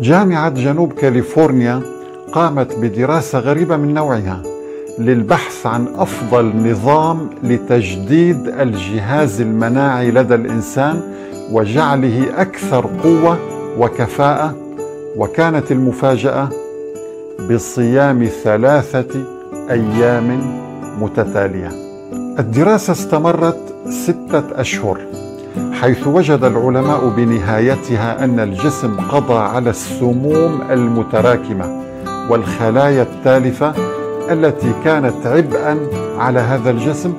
جامعة جنوب كاليفورنيا قامت بدراسة غريبة من نوعها للبحث عن أفضل نظام لتجديد الجهاز المناعي لدى الإنسان وجعله أكثر قوة وكفاءة، وكانت المفاجأة بصيام 3 أيام متتالية. الدراسة استمرت 6 أشهر، حيث وجد العلماء بنهايتها أن الجسم قضى على السموم المتراكمة والخلايا التالفة التي كانت عبئا على هذا الجسم،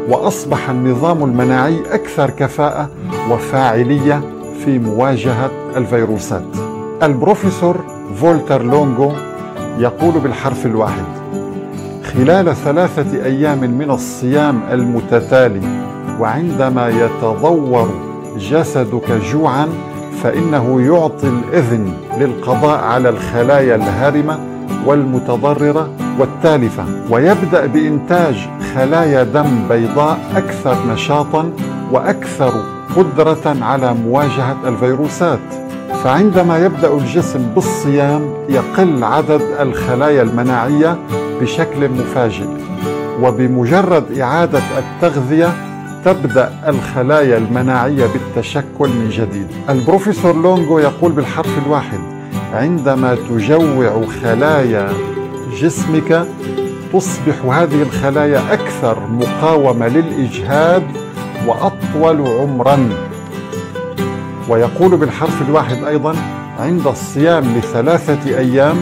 وأصبح النظام المناعي أكثر كفاءة وفاعلية في مواجهة الفيروسات. البروفيسور فولتر لونغو يقول بالحرف الواحد: خلال 3 أيام من الصيام المتتالي، وعندما يتضور جسدك جوعا، فإنه يعطي الإذن للقضاء على الخلايا الهارمة والمتضررة والتالفة، ويبدأ بإنتاج خلايا دم بيضاء أكثر نشاطا وأكثر قدرة على مواجهة الفيروسات. فعندما يبدأ الجسم بالصيام يقل عدد الخلايا المناعية بشكل مفاجئ، وبمجرد إعادة التغذية تبدأ الخلايا المناعية بالتشكل من جديد. البروفيسور لونغو يقول بالحرف الواحد: عندما تجوع خلايا جسمك تصبح هذه الخلايا أكثر مقاومة للإجهاد وأطول عمرا. ويقول بالحرف الواحد أيضا: عند الصيام ل3 أيام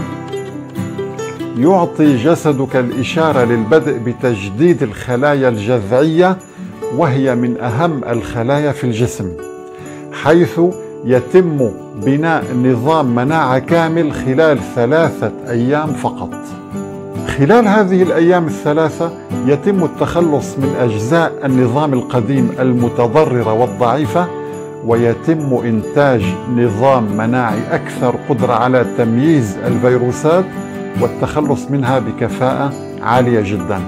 يعطي جسدك الإشارة للبدء بتجديد الخلايا الجذعية، وهي من أهم الخلايا في الجسم، حيث يتم بناء نظام مناعة كامل خلال 3 أيام فقط. خلال هذه الأيام ال3 يتم التخلص من أجزاء النظام القديم المتضررة والضعيفة، ويتم إنتاج نظام مناعي أكثر قدرة على تمييز الفيروسات والتخلص منها بكفاءة عالية جدا.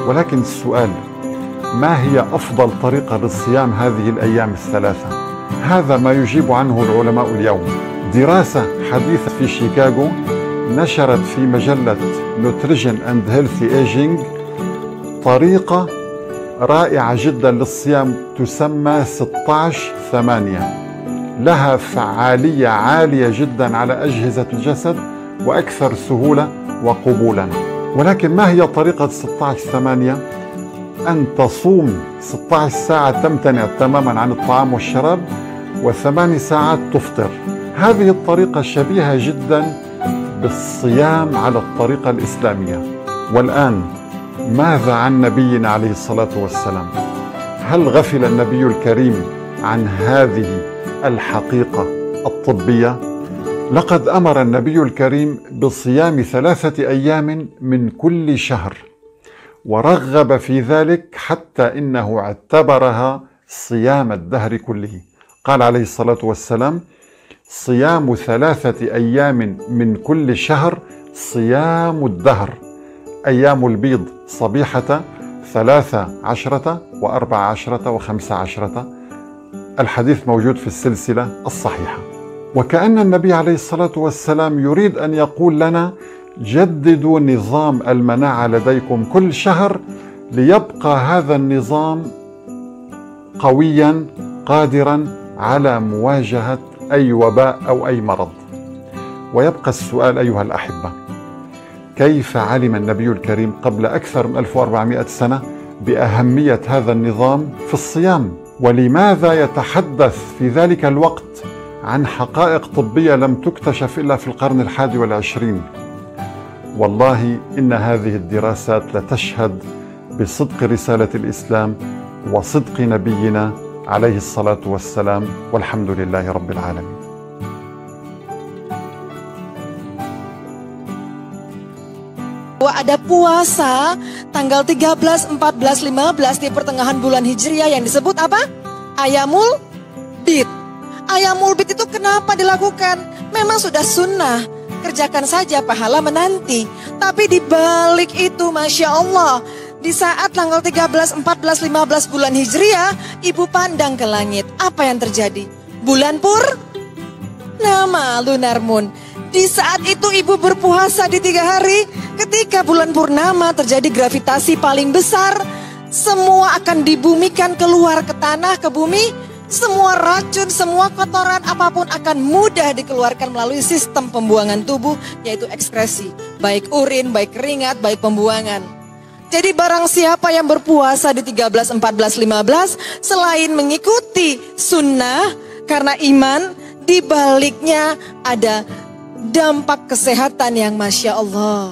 ولكن السؤال: ما هي أفضل طريقة للصيام هذه الأيام ال3؟ هذا ما يجيب عنه العلماء اليوم. دراسة حديثة في شيكاغو نشرت في مجلة نوتريشن أند هيلثي ايجينج طريقة رائعة جدا للصيام تسمى 16/8، لها فعالية عالية جدا على أجهزة الجسد وأكثر سهولة وقبولا. ولكن ما هي طريقة 16/8؟ أن تصوم 16 ساعة تمتنع تماما عن الطعام والشراب، و8 ساعات تفطر. هذه الطريقة شبيهة جدا بالصيام على الطريقة الإسلامية. والآن ماذا عن نبينا عليه الصلاة والسلام؟ هل غفل النبي الكريم عن هذه الحقيقة الطبية؟ لقد أمر النبي الكريم بصيام 3 أيام من كل شهر، ورغب في ذلك حتى إنه اعتبرها صيام الدهر كله. قال عليه الصلاة والسلام: صيام 3 أيام من كل شهر صيام الدهر، أيام البيض صبيحة 13 و14 و15. الحديث موجود في السلسلة الصحيحة. وكأن النبي عليه الصلاة والسلام يريد أن يقول لنا: جددوا نظام المناعة لديكم كل شهر ليبقى هذا النظام قويا قادرا على مواجهة أي وباء أو أي مرض. ويبقى السؤال أيها الأحبة: كيف علم النبي الكريم قبل أكثر من 1400 سنة بأهمية هذا النظام في الصيام؟ ولماذا يتحدث في ذلك الوقت عن حقائق طبية لم تكتشف إلا في القرن 21؟ والله إن هذه الدراسات لتشهد بصدق رسالة الإسلام وصدق نبينا عليه الصلاة والسلام، والحمد لله رب العالمين. Ada puasa tanggal 13, 14, 15 di pertengahan bulan Hijriah yang disebut apa? Ayamul Bid. Ayamul Bid itu kenapa dilakukan? Memang sudah sunnah, kerjakan saja pahala menanti. Tapi di balik itu Masya Allah, di saat tanggal 13, 14, 15 bulan Hijriah, ibu pandang ke langit. Apa yang terjadi? Bulan nama lunar moon. Di saat itu ibu berpuasa di 3 hari, ketika bulan purnama terjadi gravitasi paling besar, semua akan dibumikan keluar ke tanah, ke bumi. Semua racun, semua kotoran apapun akan mudah dikeluarkan melalui sistem pembuangan tubuh, yaitu ekskresi. Baik urin, baik keringat, baik pembuangan. Jadi barang siapa yang berpuasa di 13, 14, 15, selain mengikuti sunnah, karena iman, di baliknya ada dampak kesehatan yang Masya Allah.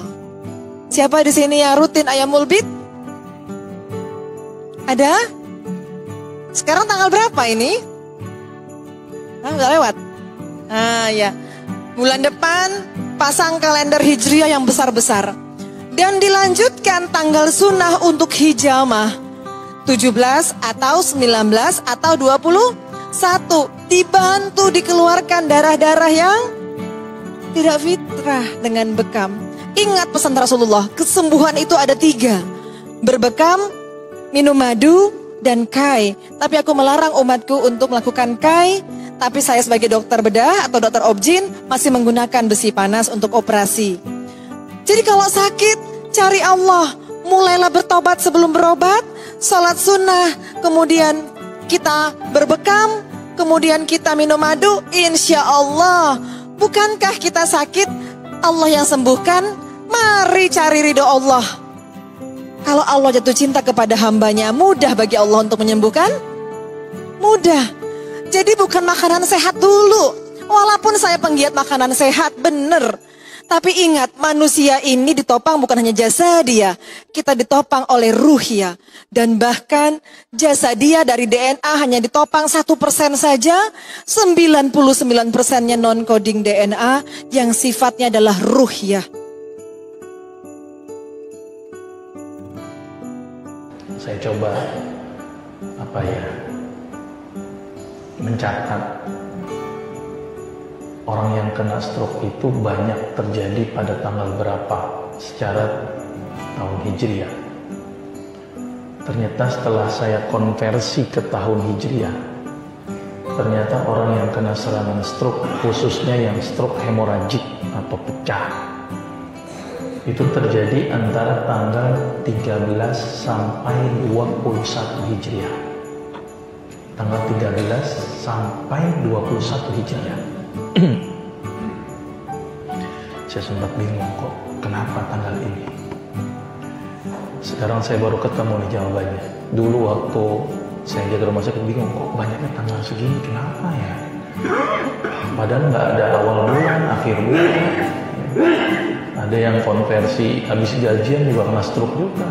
Siapa di sini yang rutin ayamul bid? Ada? Sekarang tanggal berapa ini? Udah lewat? Ya. Bulan depan pasang kalender hijriah yang besar-besar. Dan dilanjutkan tanggal sunnah untuk hijamah. 17 atau 19 atau 21. Dibantu dikeluarkan darah-darah yang tidak fitrah dengan bekam. Ingat pesan Rasulullah, kesembuhan itu ada 3. Berbekam, minum madu, dan kai. Tapi aku melarang umatku untuk melakukan kai. Tapi saya sebagai dokter bedah atau dokter objin masih menggunakan besi panas untuk operasi. Jadi kalau sakit, cari Allah. Mulailah bertobat sebelum berobat. Salat sunnah, kemudian kita berbekam, kemudian kita minum madu. Insya Allah. Bukankah kita sakit, Allah yang sembuhkan? Mari cari ridho Allah. Kalau Allah jatuh cinta kepada hambanya, mudah bagi Allah untuk menyembuhkan? Mudah. Jadi bukan makanan sehat dulu. Walaupun saya penggiat makanan sehat, benar. Tapi ingat, manusia ini ditopang bukan hanya jasadia. Kita ditopang oleh ruhia. Dan bahkan jasadia dari DNA hanya ditopang 1% saja. 99%-nya non-coding DNA yang sifatnya adalah ruhia. Saya coba mencatat orang yang kena stroke itu banyak terjadi pada tanggal berapa secara tahun Hijriah. Ternyata setelah saya konversi ke tahun Hijriah, ternyata orang yang kena serangan stroke, khususnya yang stroke hemoragik atau pecah, itu terjadi antara tanggal 13 sampai 21 Hijriah. Tanggal 13 sampai 21 Hijriah. Saya sempat bingung kok kenapa tanggal ini. Sekarang saya baru ketemu nih jawabannya. Dulu waktu saya jaga rumah sakit bingung kok banyaknya tanggal segini, kenapa ya? Padahal nggak ada awal bulan, akhir bulan. Ada yang konversi habis gajian juga kena stroke juga.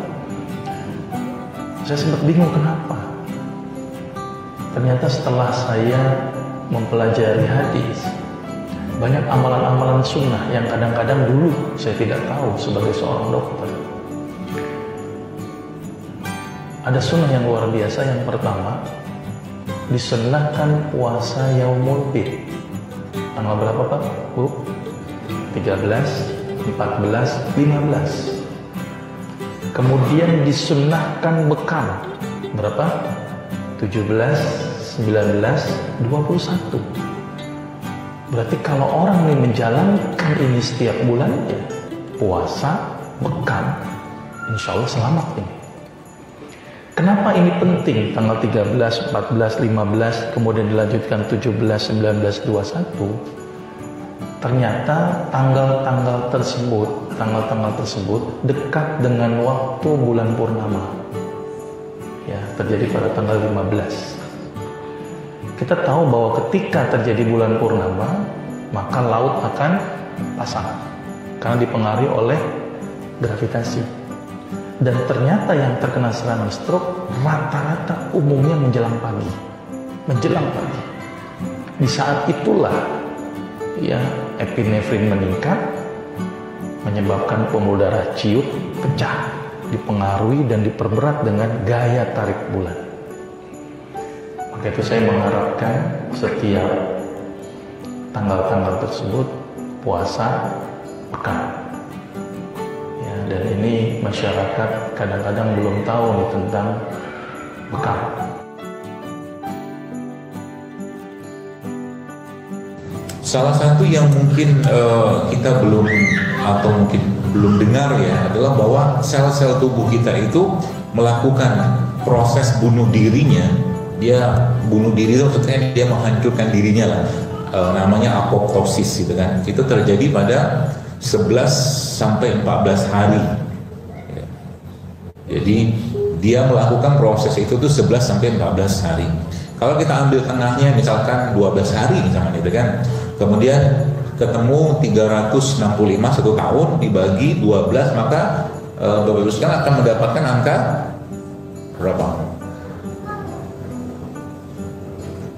Saya sempat bingung kenapa. Ternyata setelah saya mempelajari hadis, banyak amalan-amalan sunnah yang kadang-kadang dulu saya tidak tahu sebagai seorang dokter. Ada sunnah yang luar biasa. Yang pertama, disunnahkan puasa yaumul bid. Tanggal berapa Pak? 13, 14, 15. Kemudian disunnahkan bekam. Berapa? 17, 19, 21. Berarti kalau orang ini menjalankan ini setiap bulannya, puasa, bekam, insya Allah selamat ini. Kenapa ini penting? Tanggal 13, 14, 15, kemudian dilanjutkan 17, 19, 21. Ternyata tanggal-tanggal tersebut dekat dengan waktu bulan purnama. Ya, terjadi pada tanggal 15. Kita tahu bahwa ketika terjadi bulan purnama, maka laut akan pasang karena dipengaruhi oleh gravitasi. Dan ternyata yang terkena serangan stroke rata-rata umumnya menjelang pagi. Di saat itulah ya epinefrin meningkat, menyebabkan pembuluh darah ciut, pecah, dipengaruhi dan diperberat dengan gaya tarik bulan. Maka itu saya mengharapkan setiap tanggal-tanggal tersebut puasa pekan. Ya, dan ini masyarakat kadang-kadang belum tahu nih tentang bekam. Salah satu yang mungkin kita belum atau mungkin belum dengar ya adalah bahwa sel-sel tubuh kita itu melakukan proses bunuh dirinya. Dia bunuh diri itu maksudnya dia menghancurkan dirinya lah, namanya apoptosis gitu kan. Itu terjadi pada 11 sampai 14 hari. Jadi dia melakukan proses itu tuh 11 sampai 14 hari. Kalau kita ambil tengahnya misalkan 12 hari misalkan gitu kan, kemudian ketemu 365 1 tahun dibagi 12, maka Bapak Ibu sekalian akan mendapatkan angka berapa?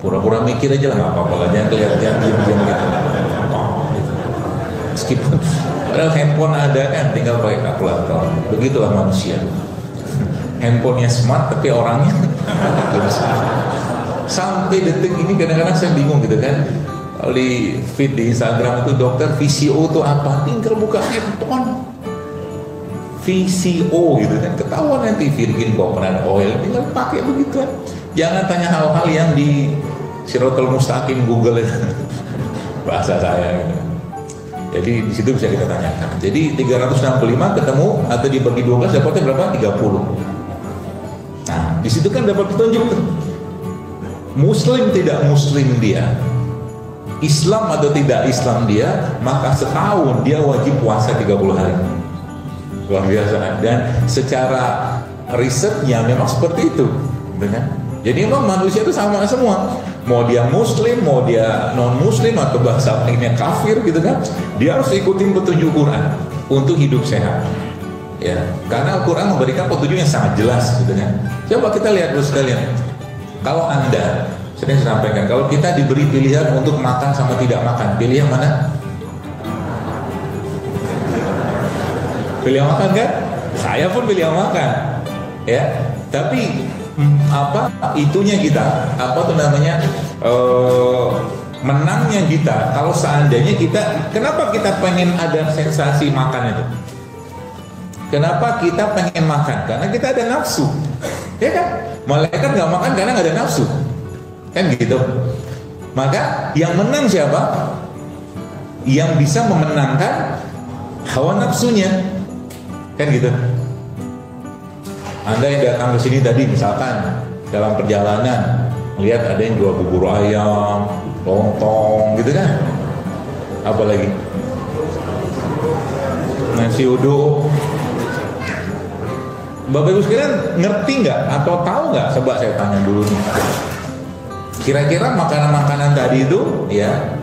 Pura-pura mikir aja lah, nggak apa-apa lah, jangan kelihatan diam-diam gitu. Meskipun padahal handphone ada kan, tinggal pakai kalkulator. Begitulah manusia. Handphonenya smart tapi orangnya sampai detik ini kadang-kadang saya bingung gitu kan. Kalau di feed di Instagram itu dokter VCO itu apa? Tinggal buka handphone VCO gitu kan, ketahuan nanti virgin coconut oil, tinggal pakai begitu kan. Jangan tanya hal-hal yang di Siratal Mustaqim Google itu bahasa saya gitu. Jadi di situ bisa kita tanyakan. Jadi 365 ketemu atau dibagi 12 dapatnya berapa? 30. Nah, di situ kan dapat petunjuk tuh. Muslim tidak muslim dia, Islam atau tidak Islam dia, maka setahun dia wajib puasa 30 hari. Luar biasa. Dan secara risetnya memang seperti itu, benar? Jadi memang manusia itu sama semua. Mau dia muslim, mau dia non muslim atau bahasa lainnya kafir gitu kan, dia harus ikutin petunjuk Quran untuk hidup sehat. Ya, karena Al-Quran memberikan petunjuk yang sangat jelas gitu kan. Coba kita lihat dulu sekalian. Kalau Anda, sering sampaikan, kalau kita diberi pilihan untuk makan sama tidak makan, pilih yang mana? Pilih yang makan kan? Saya pun pilih yang makan, ya. Tapi apa itunya kita? Apa tuh namanya? Menangnya kita. Kalau seandainya kita, kenapa kita pengen ada sensasi makan itu? Kenapa kita pengen makan? Karena kita ada nafsu, ya kan? Malaikat nggak makan karena nggak ada nafsu, kan gitu. Maka yang menang siapa? Yang bisa memenangkan hawa nafsunya, kan gitu. Anda yang datang ke sini tadi misalkan dalam perjalanan lihat ada yang jual bubur ayam, lontong, gitu kan? Apalagi nasi uduk. Bapak Ibu sekalian ngerti nggak atau tahu nggak? Coba saya tanya dulu nih. Kira-kira makanan-makanan tadi itu, ya,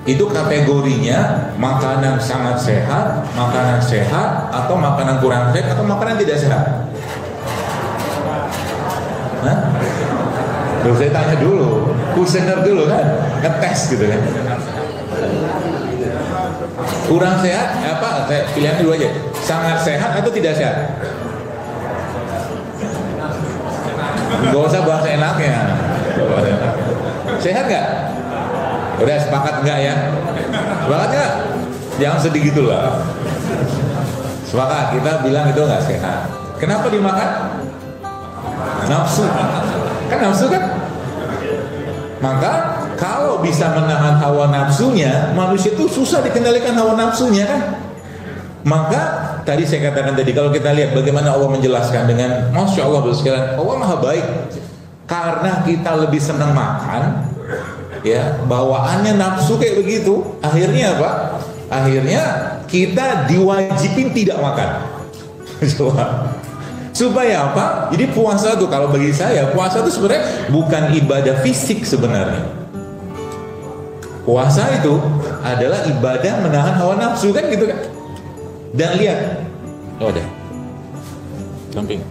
itu kategorinya makanan sangat sehat, makanan sehat, atau makanan kurang sehat, atau makanan tidak sehat? Hah? Terus saya tanya dulu, kuesioner dulu kan, ngetes gitu kan. Kurang sehat apa? Saya pilihan dulu aja. Sangat sehat atau tidak sehat? Gak usah bahasa enaknya. Sehat nggak? Udah sepakat nggak ya? Sepakat nggak? Jangan sedih gitu lah. Sepakat, kita bilang itu nggak sehat. Kenapa dimakan? Nafsu. Kan nafsu kan? Maka kalau bisa menahan hawa nafsunya, manusia itu susah dikendalikan hawa nafsunya kan? Maka tadi saya katakan tadi, kalau kita lihat bagaimana Allah menjelaskan dengan Masya Allah sekalian, Allah maha baik. Karena kita lebih senang makan, ya, bawaannya nafsu kayak begitu. Akhirnya apa? Akhirnya kita diwajibin tidak makan. Coba. Supaya apa? Jadi puasa tuh, kalau bagi saya puasa itu sebenarnya bukan ibadah fisik sebenarnya. Puasa itu adalah ibadah menahan hawa nafsu kan gitu kan? Dan lihat, oh deh, samping,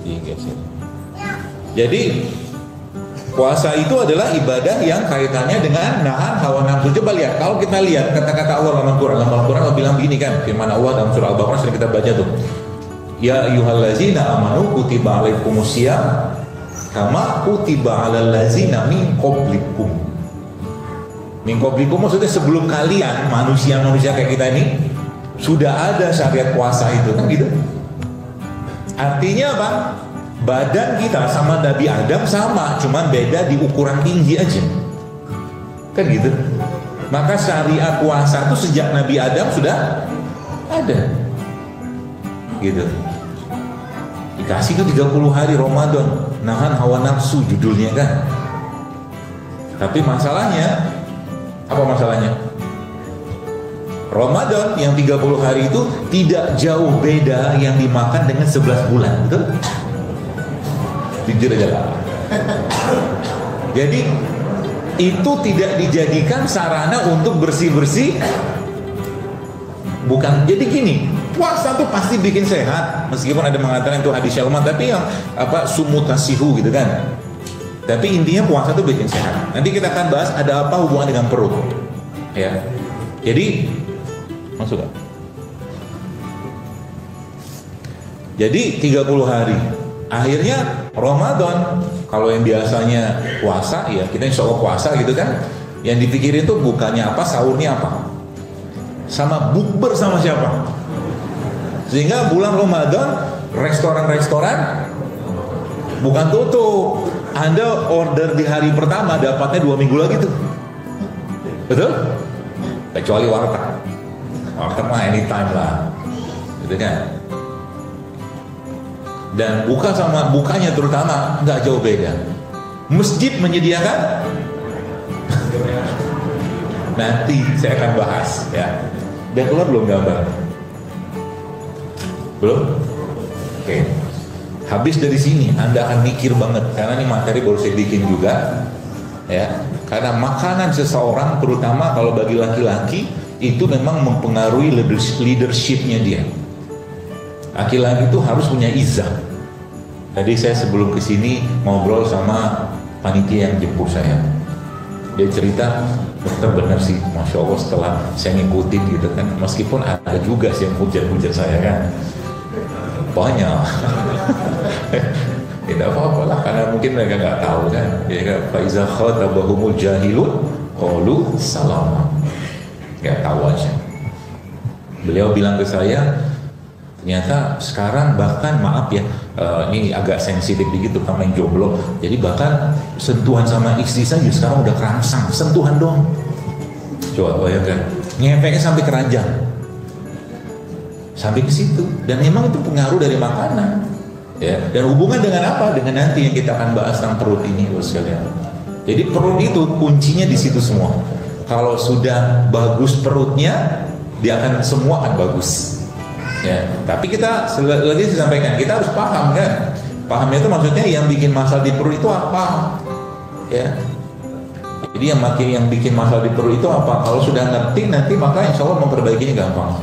digeser. Jadi puasa itu adalah ibadah yang kaitannya dengan nahan hawa nafsu. Coba lihat, kalau kita lihat kata-kata Allah dalam Al-Quran, Allah bilang begini kan, firman Allah dalam surah Al-Baqarah sering kita baca tuh. Ya ayyuhallazina amanu kutiba alaikumusiyam kama kutiba alal ladzina min qablikum. Min qablikum maksudnya sebelum kalian manusia-manusia kayak kita ini sudah ada syariat puasa itu kan gitu. Artinya apa? Badan kita sama Nabi Adam sama, cuman beda di ukuran tinggi aja. Kan gitu. Maka syariat puasa itu sejak Nabi Adam sudah ada. Gitu. Dikasih tuh 30 hari Ramadan, nahan hawa nafsu judulnya kan. Tapi masalahnya, apa masalahnya? Ramadan yang 30 hari itu tidak jauh beda yang dimakan dengan 11 bulan, betul? Jujur aja lah. Jadi itu tidak dijadikan sarana untuk bersih-bersih. Bukan. Jadi gini, puasa tuh pasti bikin sehat, meskipun ada mengatakan itu hadis syauman, tapi yang apa sumutasihu gitu kan. Tapi intinya puasa tuh bikin sehat. Nanti kita akan bahas ada apa hubungan dengan perut. Ya. Jadi masuk gak? Jadi 30 hari. Akhirnya Ramadan, kalau yang biasanya puasa ya kita insya Allah puasa gitu kan. Yang dipikirin tuh bukannya apa, sahurnya apa, sama bukber sama siapa. Sehingga bulan Ramadan restoran-restoran bukan tutup. Anda order di hari pertama dapatnya 2 minggu lagi tuh. Betul? Kecuali warteg. Warteg mah anytime lah. Gitu kan? Dan buka sama bukanya terutama nggak jauh beda. Masjid menyediakan. Nanti saya akan bahas ya. Dan keluar belum gambar? Belum? Oke. Habis dari sini Anda akan mikir banget karena ini materi baru saya bikin juga ya. Karena makanan seseorang terutama kalau bagi laki-laki itu memang mempengaruhi leadershipnya dia. Laki-laki itu harus punya izzah. Tadi saya sebelum kesini ngobrol sama panitia yang jemput saya. Dia cerita, dokter benar sih, masya Allah setelah saya ngikutin gitu kan, meskipun ada juga sih yang hujat-hujat saya kan, banyak. Tidak apa-apa lah, karena mungkin mereka nggak tahu kan. Ya kan, faiza khatabahumul jahilun qalu salama. Nggak tahu aja. Beliau bilang ke saya, ternyata sekarang bahkan maaf ya, ini agak sensitif dikit sama yang jomblo. Jadi bahkan sentuhan sama istri saja sekarang udah kerangsang, sentuhan dong. Coba bayangkan, ngefeknya sampai keranjang, sampai ke situ. Dan memang itu pengaruh dari makanan. Ya. Dan hubungan dengan apa? Dengan nanti yang kita akan bahas tentang perut ini, sekalian. Jadi perut itu kuncinya di situ semua. Kalau sudah bagus perutnya, dia akan semua akan bagus. Ya, tapi kita lagi disampaikan kita harus paham kan. Pahamnya itu maksudnya yang bikin masalah di perut itu apa? Ya. Jadi yang bikin masalah di perut itu apa? Kalau sudah ngerti nanti maka insya Allah memperbaikinya gampang.